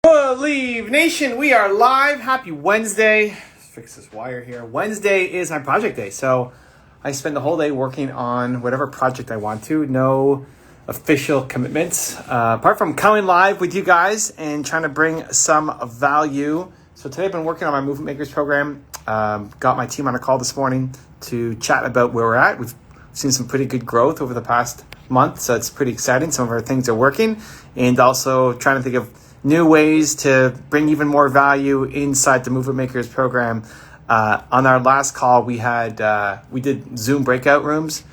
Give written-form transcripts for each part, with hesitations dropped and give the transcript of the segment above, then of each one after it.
Believe Nation, we are live. Happy Wednesday. Let's fix this wire here. Wednesday is my project day, so I spend the whole day working on whatever project I want to. No official commitments, apart from coming live with you guys and trying to bring some value. So today I've been working on my Movement Makers program. Got my team on a call this morning to chat about where we're at. We've seen some pretty good growth over the past month, so it's pretty exciting. Some of our things are working, and also trying to think of new ways to bring even more value inside the Movement Makers program. On our last call, we did Zoom breakout rooms.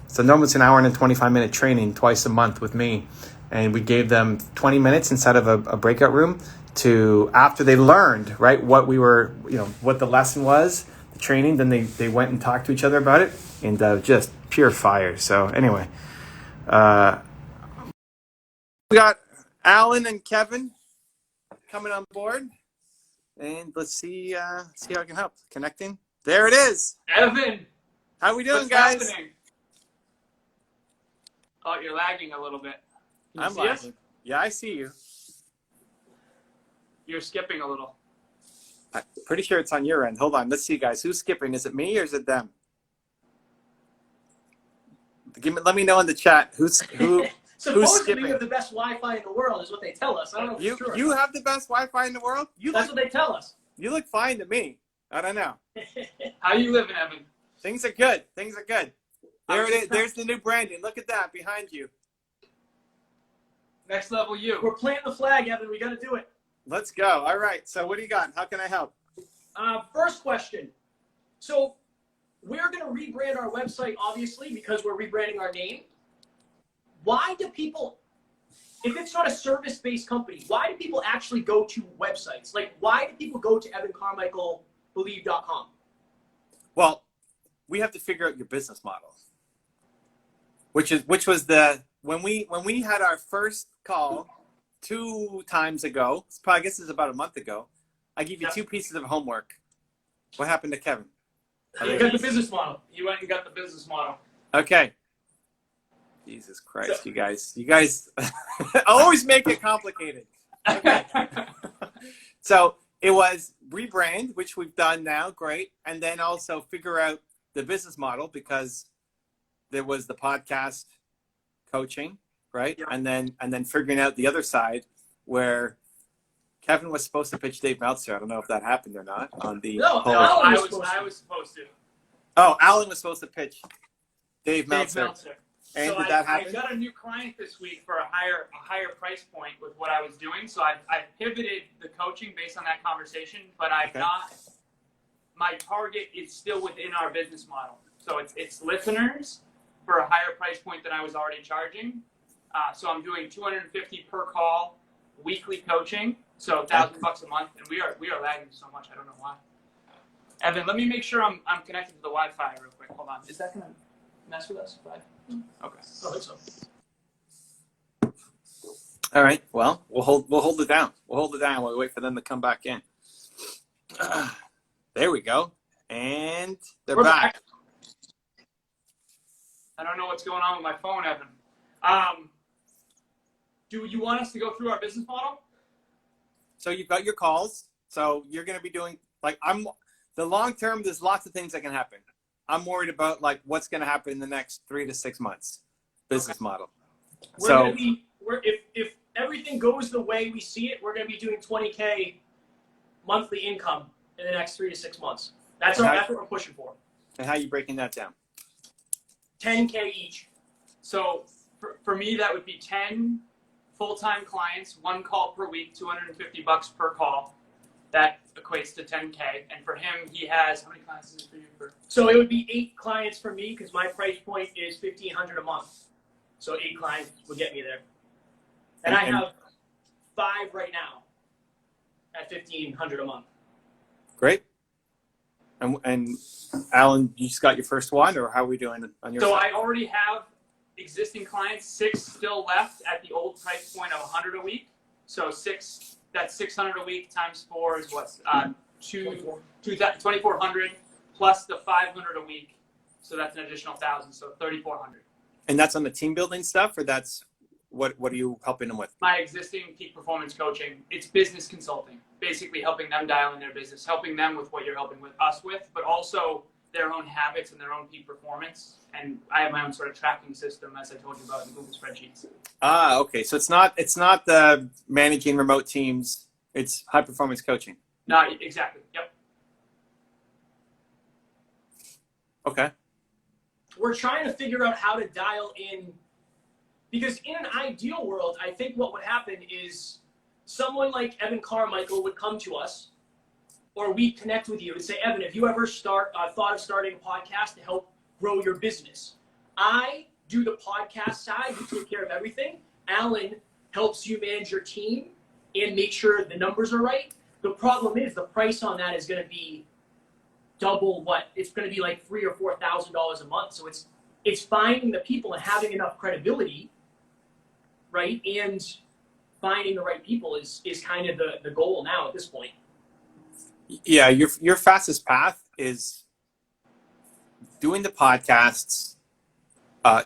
So normally it's an hour and a 25-minute training twice a month with me. And we gave them 20 minutes inside of a breakout room to, after they learned, right, what the lesson was, the training, then they went and talked to each other about it, and just pure fire. So anyway, we got Alan and Kevin coming on board, and let's see how I can help. Connecting. There it is. Evan, how we doing, what's guys? happening? Oh, you're lagging a little bit. I'm lagging. Yeah, I see you. You're skipping a little. I'm pretty sure it's on your end. Hold on. Let's see, guys. Who's skipping? Is it me or is it them? Let me know in the chat who's Supposedly we have the best Wi-Fi in the world, is what they tell us. I don't know for sure. You have the best Wi-Fi in the world? That's what they tell us. You look fine to me. I don't know. How you living, Evan? Things are good. Things are good. There it is. There's the new branding. Look at that behind you. Next level you. We're planting the flag, Evan. We got to do it. Let's go. All right. So what do you got? How can I help? First question. So we're going to rebrand our website, obviously, because we're rebranding our name. Why do people, if it's not a service-based company, why do people actually go to websites? Like, why do people go to evancarmichaelbelieve.com? Well, we have to figure out your business model, which was when we had our first call 2 times ago. I guess it's about a month ago. I gave you 2 pieces of homework. What happened to Kevin? You got the business model. You went and got the business model. Okay. Jesus Christ, you guys always make it complicated. Okay. So it was rebrand, which we've done now, great. And then also figure out the business model, because there was the podcast coaching, right? Yeah. And then figuring out the other side where Kevin was supposed to pitch Dave Meltzer. I don't know if that happened or not on the I was supposed to. Oh, Alan was supposed to pitch Dave Meltzer. And so did that happen? I got a new client this week for a higher price point with what I was doing. So I pivoted the coaching based on that conversation, but my target is still within our business model. So it's listeners for a higher price point than I was already charging. So I'm doing $250 per call, weekly coaching. So $1,000 a month, and we are lagging so much. I don't know why. Evan, let me make sure I'm connected to the Wi-Fi real quick. Hold on. Is that gonna mess with us? Okay. I think so. All right. Well, we'll hold it down. We'll hold it down while we wait for them to come back in. There we go. And we're back. I don't know what's going on with my phone, Evan. Do you want us to go through our business model? So you've got your calls. So you're going to be doing, the long term, there's lots of things that can happen. I'm worried about what's going to happen in the next 3 to 6 months. Business model. If everything goes the way we see it, we're going to be doing $20K monthly income in the next 3 to 6 months. That's what we're pushing for. And how are you breaking that down? $10K each. So for me, that would be 10 full-time clients, 1 call per week, $250 per call. That equates to $10K. And for him, he has, how many clients is it for you? So it would be 8 clients for me, because my price point is $1,500 a month. So 8 clients would get me there. And I have 5 right now at $1,500 a month. Great. And Alan, you just got your first one, or how are we doing on your side? I already have existing clients, 6 still left at the old price point of $100 a week. So 6, that's $600 a week times 4 is what? 2,400 plus the 500 a week. So that's an additional 1,000, so 3,400. And that's on the team building stuff, or that's What are you helping them with? My existing peak performance coaching. It's business consulting, basically helping them dial in their business, helping them with what you're helping with us with, but also their own habits and their own peak performance. And I have my own sort of tracking system, as I told you about in Google spreadsheets. Okay. So it's not the managing remote teams. It's high performance coaching. No, exactly. Yep. Okay. We're trying to figure out how to dial in, because in an ideal world, I think what would happen is someone like Evan Carmichael would come to us, or we connect with you and say, Evan, have you ever thought of starting a podcast to help grow your business? I do the podcast side. We take care of everything. Alan helps you manage your team and make sure the numbers are right. The problem is the price on that is going to be double what it's going to be, like $3,000 or $4,000 a month. So it's finding the people and having enough credibility, right? And finding the right people is kind of the goal now at this point. Yeah, your fastest path is doing the podcasts,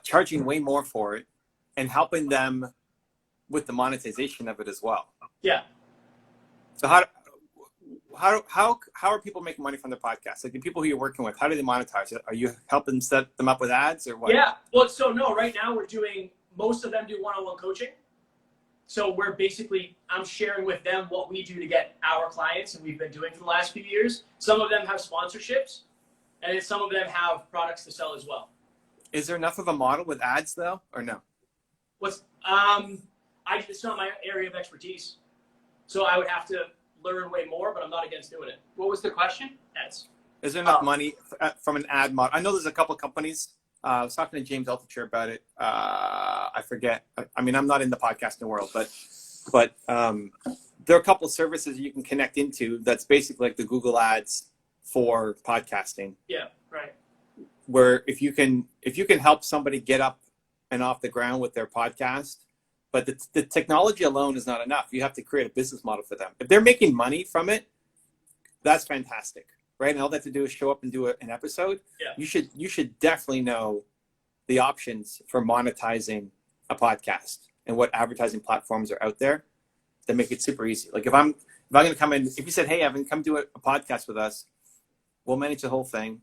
charging way more for it, and helping them with the monetization of it as well. Yeah. So how are people making money from their podcast? Like the people who you're working with, how do they monetize it? Are you helping set them up with ads or what? Yeah. Well, so no, right now most of them do one-on-one coaching. So I'm sharing with them what we do to get our clients, and we've been doing for the last few years. Some of them have sponsorships, and then some of them have products to sell as well. Is there enough of a model with ads though, or no? It's not my area of expertise. So I would have to learn way more, but I'm not against doing it. What was the question? Ads. Is there enough money from an ad model? I know there's a couple companies. I was talking to James Altucher about it. I forget. I mean, I'm not in the podcasting world, but there are a couple of services you can connect into that's basically like the Google Ads for podcasting. Yeah, right. Where if you can help somebody get up and off the ground with their podcast, but the technology alone is not enough. You have to create a business model for them. If they're making money from it, that's fantastic. Right? And all they have to do is show up and do an episode. Yeah. You should definitely know the options for monetizing a podcast and what advertising platforms are out there that make it super easy. Like if I'm going to come in, if you said, hey, Evan, come do a podcast with us, we'll manage the whole thing.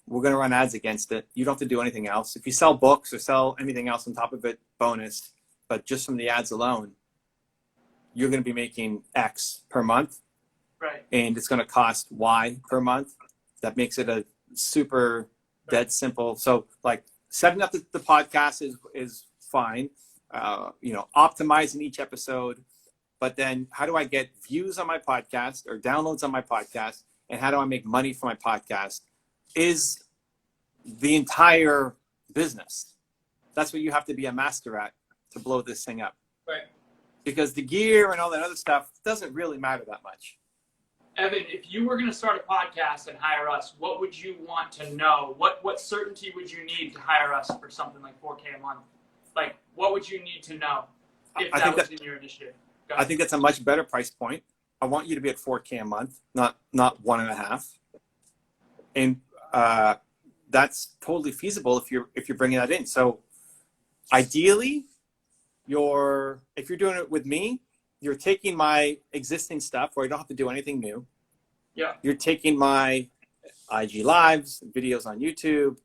We're going to run ads against it. You don't have to do anything else. If you sell books or sell anything else on top of it, bonus. But just from the ads alone, you're going to be making X per month. Right. And it's going to cost Y per month. That makes it a super dead simple. So like setting up the podcast is fine. Optimizing each episode, but then how do I get views on my podcast or downloads on my podcast? And how do I make money from my podcast is the entire business. That's what you have to be a master at to blow this thing up. Right. Because the gear and all that other stuff doesn't really matter that much. Evan, if you were going to start a podcast and hire us, what would you want to know? What certainty would you need to hire us for something like $4K a month? Like, what would you need to know if that was in your initiative? I think that's a much better price point. I want you to be at $4K a month, not 1.5. And that's totally feasible if you're bringing that in. So ideally, if you're doing it with me, you're taking my existing stuff where you don't have to do anything new. Yeah. You're taking my IG lives, videos on YouTube,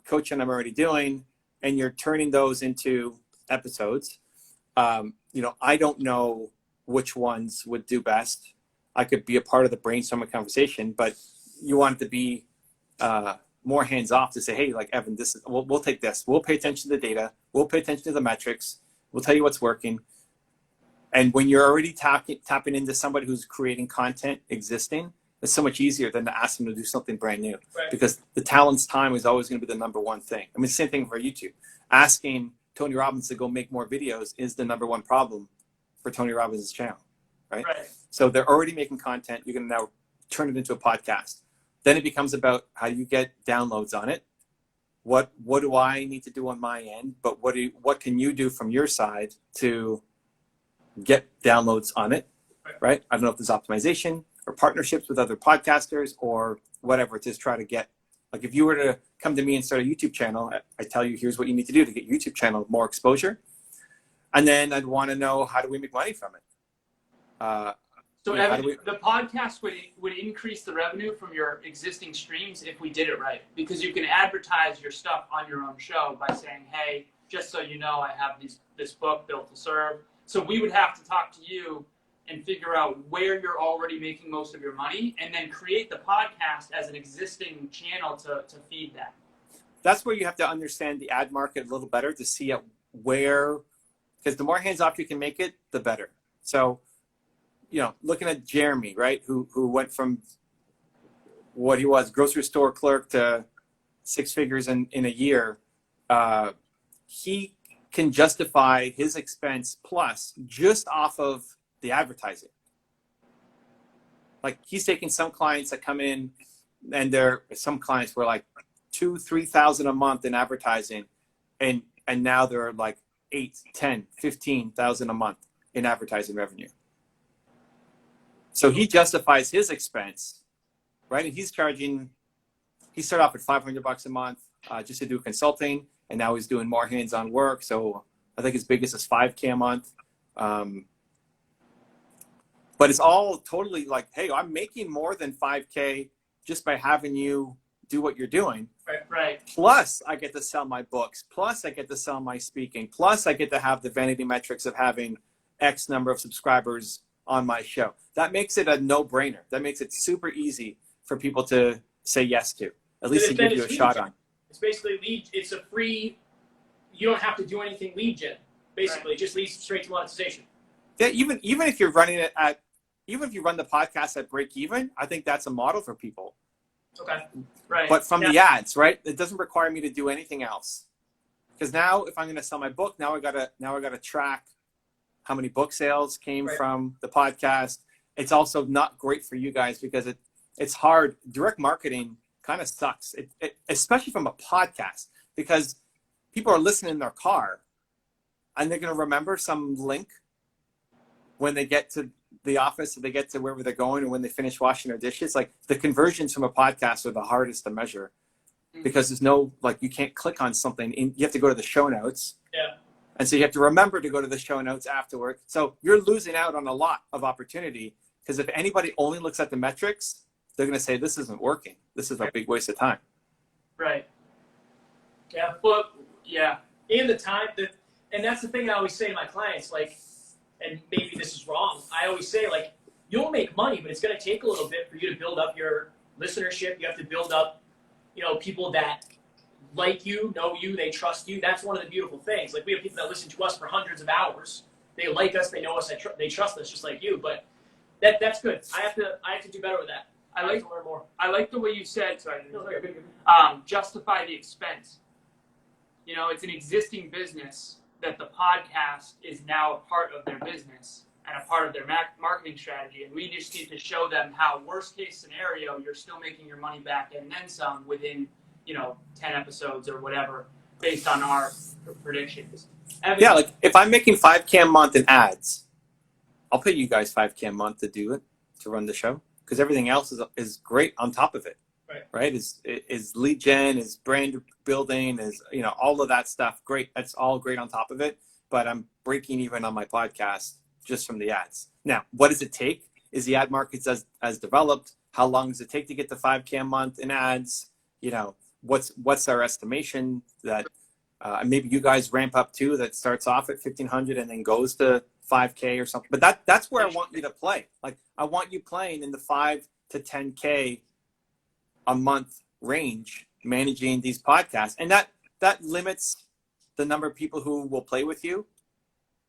coaching I'm already doing, and you're turning those into episodes. I don't know which ones would do best. I could be a part of the brainstorming conversation, but you want it to be more hands-off to say, hey, like Evan, we'll take this. We'll pay attention to the data. We'll pay attention to the metrics. We'll tell you what's working. And when you're already tapping into somebody who's creating content existing, it's so much easier than to ask them to do something brand new. Right. Because the talent's time is always going to be the number one thing. I mean, same thing for YouTube. Asking Tony Robbins to go make more videos is the number one problem for Tony Robbins' channel, right? So they're already making content. You're going to now turn it into a podcast. Then it becomes about how do you get downloads on it? What do I need to do on my end? But what can you do from your side to get downloads on it, right? I don't know if there's optimization or partnerships with other podcasters or whatever to try to get, like if you were to come to me and start a YouTube channel, I tell you, here's what you need to do to get YouTube channel more exposure. And then I'd want to know, how do we make money from it? So you know, Evan, the podcast would increase the revenue from your existing streams if we did it right, because you can advertise your stuff on your own show by saying, hey, just so you know, I have this book, Built to Serve. So we would have to talk to you and figure out where you're already making most of your money, and then create the podcast as an existing channel to feed that. That's where you have to understand the ad market a little better to see where, because the more hands-off you can make it, the better. So, you know, looking at Jeremy, right, who went from what he was, grocery store clerk, to six figures in a year, he can justify his expense plus just off of the advertising. Like, he's taking some clients that come in, and some clients were like $2,000-3,000 a month in advertising, and now they're like $8,000, $10,000, $15,000 a month in advertising revenue. So he justifies his expense, right? And he started off at $500 a month just to do consulting, and now he's doing more hands-on work. So I think his biggest is $5K a month. But it's all totally like, hey, I'm making more than $5K just by having you do what you're doing. Right. Plus, I get to sell my books. Plus, I get to sell my speaking. Plus, I get to have the vanity metrics of having X number of subscribers on my show. That makes it a no-brainer. That makes it super easy for people to say yes to. At least to give you a shot on. It's basically lead. It's a free. You don't have to do anything lead gen. Basically, it just leads straight to monetization. Yeah, even if you're running it at, even if you run the podcast at break even, I think that's a model for people. Okay. Right. But from the ads, right? It doesn't require me to do anything else. Because now, if I'm going to sell my book, now I gotta track how many book sales came from the podcast. It's also not great for you guys because it's hard. Direct marketing kind of sucks, especially from a podcast, because people are listening in their car, and they're going to remember some link when they get to the office, or they get to wherever they're going, and when they finish washing their dishes. Like, the conversions from a podcast are the hardest to measure, because there's no, like, you can't click on something. You have to go to the show notes. Yeah. And so you have to remember to go to the show notes afterward. So you're losing out on a lot of opportunity, because if anybody only looks at the metrics, they're going to say, this isn't working. This is a big waste of time. Right. Yeah. Well, yeah. And the time and that's the thing I always say to my clients, like, and maybe this is wrong, I always say, like, you'll make money, but it's going to take a little bit for you to build up your listenership. You have to build up, people that like you, know you, they trust you. That's one of the beautiful things. Like, we have people that listen to us for hundreds of hours. They like us, they know us, they trust us just like you. But that's good. I have to do better with that. I like to learn more. I like the way you said, justify the expense. It's an existing business that the podcast is now a part of their business and a part of their marketing strategy. And we just need to show them how, worst case scenario, you're still making your money back and then some within, 10 episodes or whatever, based on our predictions. Evan, yeah, like, if I'm making $5K a month in ads, I'll pay you guys $5K a month to do it, to run the show, because everything else is great on top of it. Right? Is lead gen, is brand building, is, all of that stuff. Great. That's all great on top of it. But I'm breaking even on my podcast just from the ads. Now, what does it take? Is the ad market as developed? How long does it take to get to $5K a month in ads? What's our estimation that maybe you guys ramp up to, that starts off at 1,500 and then goes to 5K or something. But that's where I want you to play. Like, I want you playing in the 5 to 10K a month range, managing these podcasts. And that limits the number of people who will play with you.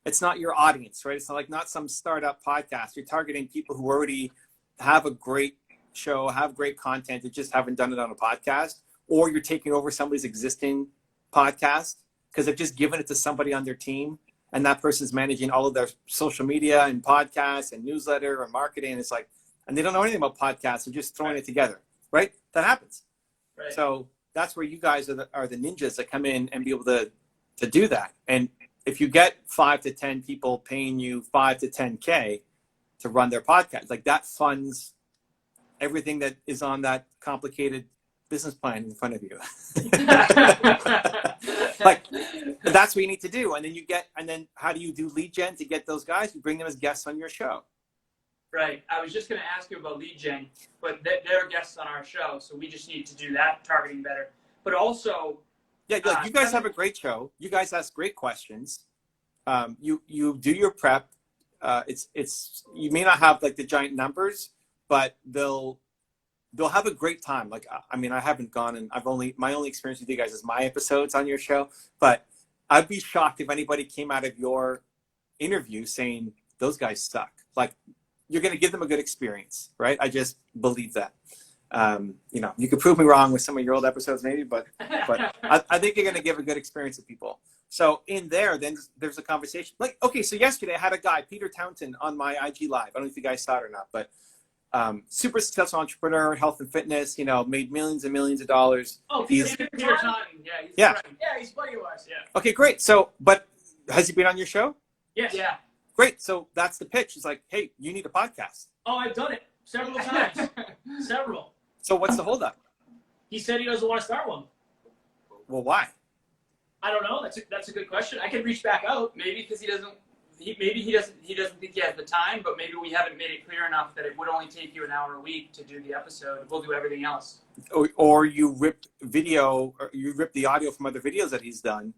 It's not your audience, right? It's not some startup podcast. You're targeting people who already have a great show, have great content, that just haven't done it on a podcast, or you're taking over somebody's existing podcast because they've just given it to somebody on their team, and that person's managing all of their social media and podcasts and newsletter and marketing. It's like, and they don't know anything about podcasts. They're just throwing it together. Right? That happens. Right. So that's where you guys are the ninjas that come in and be able to do that. And if you get 5 to 10 people paying you 5 to 10K to run their podcast, like, that funds everything that is on that complicated business plan in front of you. Like, that's what you need to do. And then how do you do lead gen to get those guys? You bring them as guests on your show. Right. I was just going to ask you about lead gen, but they're guests on our show, so we just need to do that targeting better. But also, yeah, like you guys have a great show. You guys ask great questions. You do your prep. It's you may not have like the giant numbers, but they'll have a great time. Like, I mean, I haven't gone, and my only experience with you guys is my episodes on your show, but I'd be shocked if anybody came out of your interview saying those guys suck. Like, you're going to give them a good experience, right? I just believe that. You could prove me wrong with some of your old episodes maybe, but I think you're going to give a good experience to people. So in there, then there's a conversation. Like, okay, so yesterday I had a guy, Peter Taunton, on my IG Live. I don't know if you guys saw it or not, but super successful entrepreneur, health and fitness, made millions and millions of dollars. Oh, Peter Taunton. Yeah, he's buddy of ours. Yeah. Okay, great. So, but has he been on your show? Yes. Yeah. Great. So that's the pitch. It's like, hey, you need a podcast. Oh, I've done it several times. Several. So what's the holdup? He said he doesn't want to start one. Well, why? I don't know. That's a good question. I can reach back out. Maybe because he doesn't think he has the time, but maybe we haven't made it clear enough that it would only take you an hour a week to do the episode. We'll do everything else. Or you rip the audio from other videos that he's done.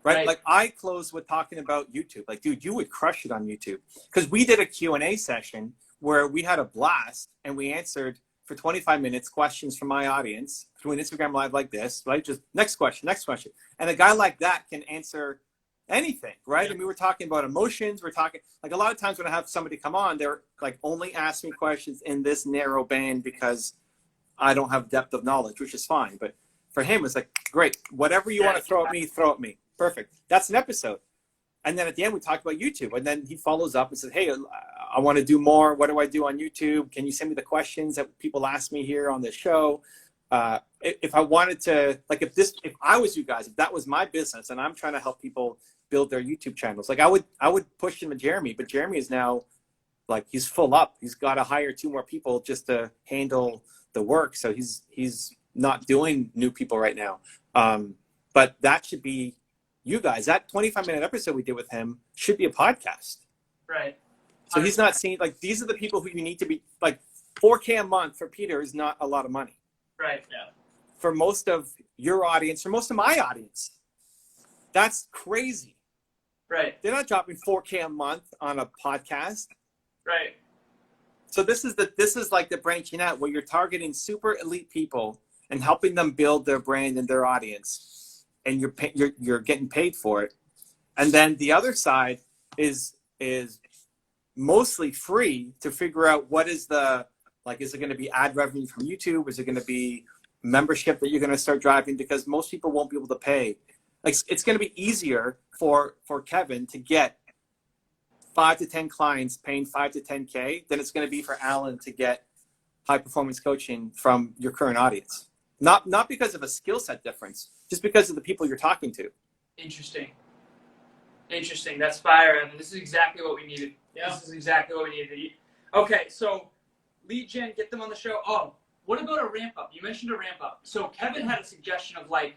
Right? Like, I closed with talking about YouTube. Like, dude, you would crush it on YouTube. Because we did a Q&A session where we had a blast and we answered for 25 minutes questions from my audience through an Instagram Live like this, right? Just next question. And a guy like that can answer anything, right? Yeah. And we were talking about emotions. We're talking, like, a lot of times when I have somebody come on, they're like, only ask me questions in this narrow band because I don't have depth of knowledge, which is fine. But for him, it's like, great, whatever you want to throw at me. Perfect. That's an episode. And then at the end, we talked about YouTube. And then he follows up and says, hey, I want to do more. What do I do on YouTube? Can you send me the questions that people ask me here on this show? If I wanted to, like, if I was you guys, if that was my business and I'm trying to help people build their YouTube channels, like, I would push him to Jeremy, but Jeremy is now, like, he's full up. He's got to hire 2 more people just to handle the work. So he's not doing new people right now. But that should be you guys. That 25-minute episode we did with him should be a podcast. Right. So he's not seeing, like, these are the people who you need to be, like, $4K a month for Peter is not a lot of money. Right. Yeah. For most of your audience, for most of my audience, that's crazy. Right. They're not dropping $4K a month on a podcast. Right. So this is like the branching out where you're targeting super elite people and helping them build their brand and their audience, and you're getting paid for it. And then the other side is mostly free to figure out what is is it going to be ad revenue from YouTube? Is it going to be membership that you're going to start driving? Because most people won't be able to pay. Like, it's going to be easier for Kevin to get 5 to 10 clients paying 5 to 10K than it's going to be for Alan to get high performance coaching from your current audience. Not because of a skill set difference, just because of the people you're talking to. Interesting. That's fire, Evan. This is exactly what we needed. Yeah. This is exactly what we needed. Okay, so lead gen, get them on the show. Oh, what about a ramp up? You mentioned a ramp up. So Kevin had a suggestion of, like,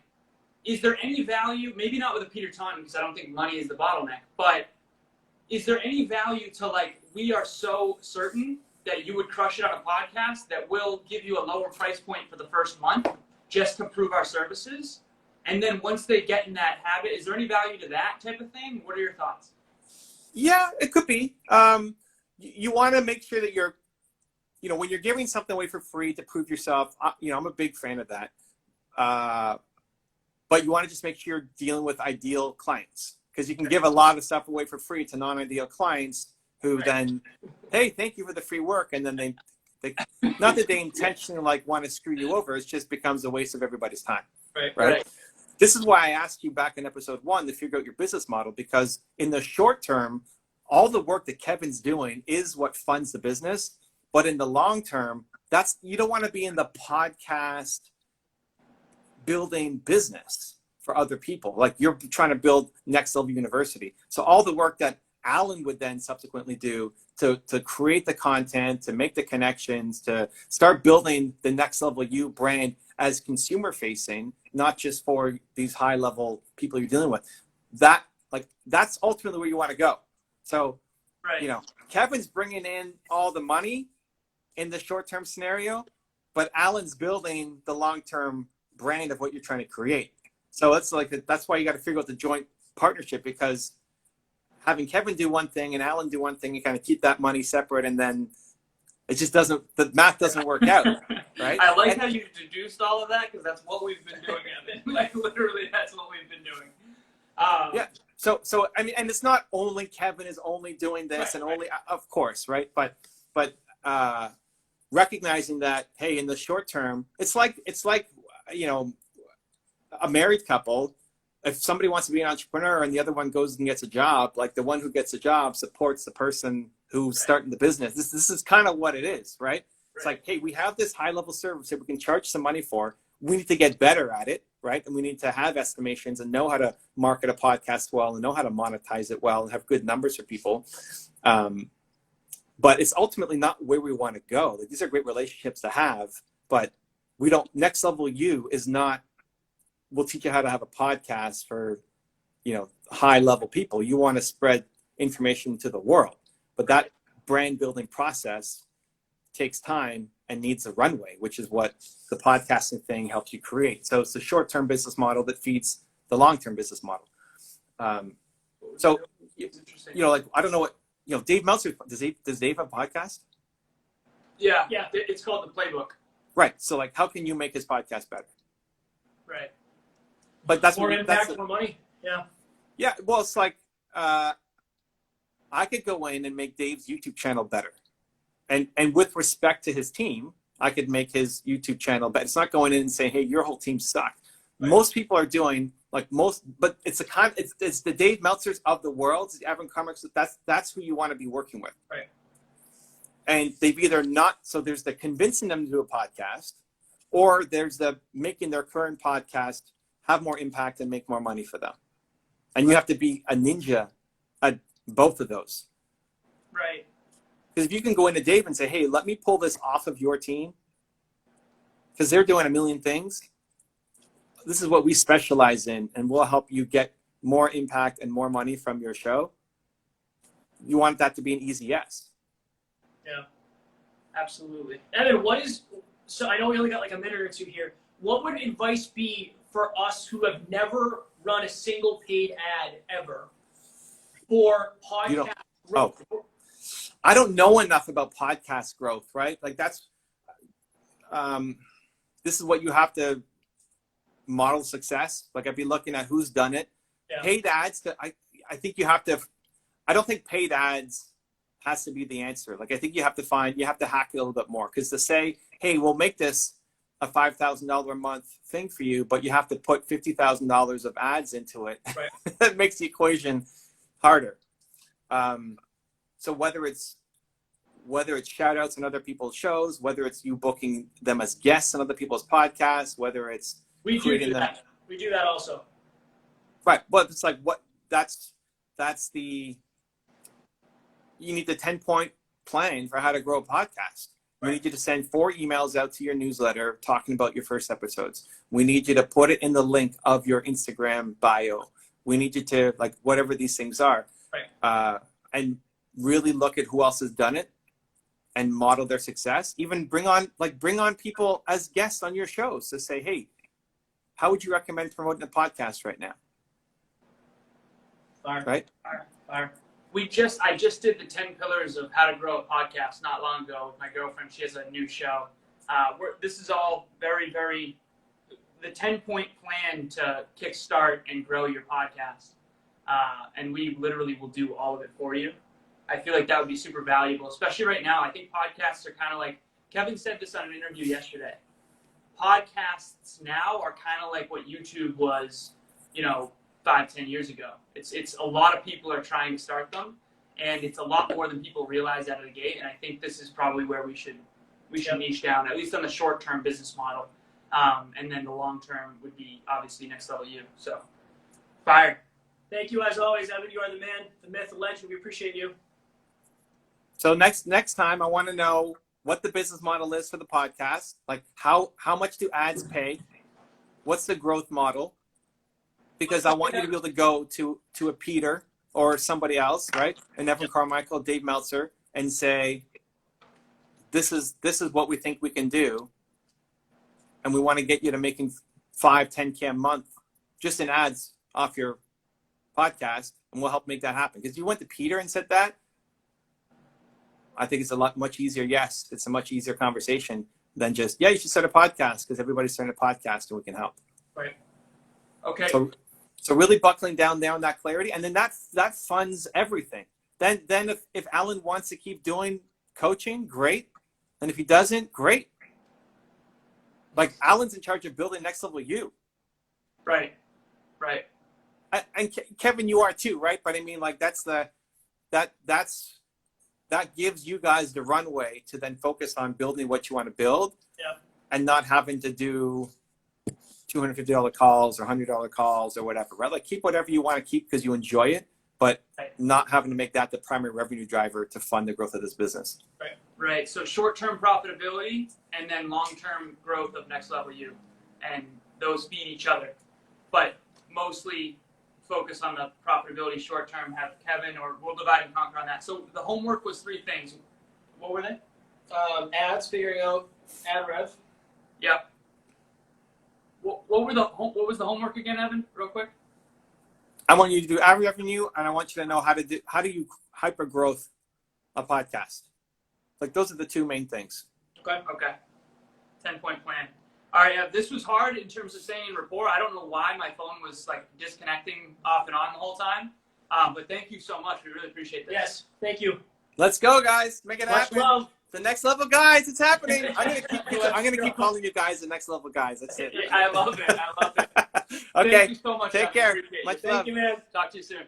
is there any value, maybe not with a Peter Taunton because I don't think money is the bottleneck, but is there any value to, like, we are so certain that you would crush it on a podcast that will give you a lower price point for the first month just to prove our services? And then once they get in that habit, is there any value to that type of thing? What are your thoughts? Yeah, it could be. You want to make sure that you're, when you're giving something away for free to prove yourself, I'm a big fan of that. But you want to just make sure you're dealing with ideal clients, because you can give a lot of stuff away for free to non-ideal clients who then, hey, thank you for the free work. And then they not that they intentionally want to screw you over. It just becomes a waste of everybody's time. Right. This is why I asked you back in episode 1 to figure out your business model, because in the short term, all the work that Kevin's doing is what funds the business. But in the long term, you don't want to be in the podcast building business for other people. Like, you're trying to build Next Level University. So all the work that Alan would then subsequently do to create the content, to make the connections, to start building the Next Level U brand as consumer facing, not just for these high level people you're dealing with. That's ultimately where you want to go. So, Right. Kevin's bringing in all the money in the short-term scenario, but Alan's building the long-term brand of what you're trying to create. So that's why you got to figure out the joint partnership, because having Kevin do one thing and Alan do one thing, you kind of keep that money separate, and then it just the math doesn't work out, right? I like how you deduced all of that, because that's what we've been doing, Evan. Like, literally, that's what we've been doing. Yeah. So I mean, and it's not only Kevin is only doing this, right, and only, of course, right? But recognizing that, hey, in the short term, it's like a married couple. If somebody wants to be an entrepreneur and the other one goes and gets a job, like the one who gets a job supports the person who's starting the business. This is kind of what it is, right? It's like, hey, we have this high level service that we can charge some money for. We need to get better at it, right? And we need to have estimations and know how to market a podcast well and know how to monetize it well and have good numbers for people. But it's ultimately not where we want to go. Like, these are great relationships to have, but we don't. Next level you is not, we'll teach you how to have a podcast for, high level people. You want to spread information to the world, but that brand building process takes time and needs a runway, which is what the podcasting thing helps you create. So it's the short-term business model that feeds the long-term business model. So, I don't know what, Dave Meltzer, does Dave have a podcast? Yeah. It's called The Playbook. Right. So how can you make his podcast better? Right. But that's more impact, more money. Yeah. Yeah. Well, it's like, I could go in and make Dave's YouTube channel better. And with respect to his team, I could make his YouTube channel better. It's not going in and saying, hey, your whole team sucked. Right. Most people are doing but it's it's the Dave Meltzers of the world, the Evan Carmichael. That's who you want to be working with. Right. And they've either not, so there's the convincing them to do a podcast, or there's the making their current podcast have more impact and make more money for them. And you have to be a ninja at both of those. Right. Because if you can go into Dave and say, hey, let me pull this off of your team, because they're doing a million things. This is what we specialize in, and we'll help you get more impact and more money from your show. You want that to be an easy yes. Yeah, absolutely. Evan, so I know we only got like a minute or two here. What would advice be for us who have never run a single paid ad ever for podcast growth? I don't know enough about podcast growth, right? Like that's, this is what you have to model success. Like I'd be looking at who's done it. Yeah. Paid ads, I think you have to, I don't think paid ads has to be the answer. Like I think you have to hack it a little bit more. Because to say, hey, we'll make this a $5,000 a month thing for you, but you have to put $50,000 of ads into it. Right. That makes the equation harder. So whether it's shout outs on other people's shows, whether it's you booking them as guests on other people's podcasts, whether it's we do that. We do that also. Right. But it's like that's the, you need the 10-point plan for how to grow a podcast. We need you to send 4 emails out to your newsletter talking about your first episodes. We need you to put it in the link of your Instagram bio. We need you to, like, whatever these things are. Right. And really look at who else has done it and model their success. Even bring on people as guests on your shows to say, hey, how would you recommend promoting a podcast right now? Fire. Right? Fire. I just did the 10 pillars of how to grow a podcast not long ago with my girlfriend. She has a new show. This is all very, very, the 10-point plan to kickstart and grow your podcast. And we literally will do all of it for you. I feel like that would be super valuable, especially right now. I think podcasts are kind of like, Kevin said this on an interview yesterday. Podcasts now are kind of like what YouTube was, 5-10 years ago. It's a lot of people are trying to start them, and it's a lot more than people realize out of the gate. And I think this is probably where we should niche down, at least on the short-term business model. And then the long-term would be obviously next level you. So, fire. Thank you as always, Evan. You are the man, the myth, the legend. We appreciate you. So next time, I want to know what the business model is for the podcast, like how much do ads pay, what's the growth model, because I want you to be able to go to a Peter or somebody else, right? And Evan Carmichael, Dave Meltzer, and say, this is what we think we can do, and we want to get you to making 5-10K a month just in ads off your podcast, and we'll help make that happen. Because you went to Peter and said that, I think it's much easier. Yes, it's a much easier conversation than just, you should start a podcast because everybody's starting a podcast and we can help. Right. Okay. So really buckling down there on that clarity, and then that funds everything. Then if Alan wants to keep doing coaching, great. And if he doesn't, great. Like Alan's in charge of building Next Level You. Right. And Kevin, you are too, right? But I mean, like that gives you guys the runway to then focus on building what you want to build, and not having to do $250 calls or $100 calls or whatever, right? Like keep whatever you want to keep because you enjoy it, but not having to make that the primary revenue driver to fund the growth of this business. Right. So short-term profitability and then long-term growth of Next Level You, and those feed each other. But mostly focus on the profitability short-term, have Kevin, or we'll divide and conquer on that. So the homework was 3 things. What were they? Ads, figuring out ad rev. Yep. What was the homework again, Evan? Real quick. I want you to do ad revenue, and I want you to know how do you hyper growth a podcast. Like those are the 2 main things. Okay. 10-point plan. All right, this was hard in terms of staying in rapport. I don't know why my phone was like disconnecting off and on the whole time. But thank you so much. We really appreciate this. Yes, thank you. Let's go, guys. Make it happen. Much love. The Next Level Guys, it's happening. I'm gonna keep calling you guys the Next Level Guys. That's it. I love it. Okay. Thank you so much. Take care. Appreciate it. Much love. Thank you, man. Talk to you soon.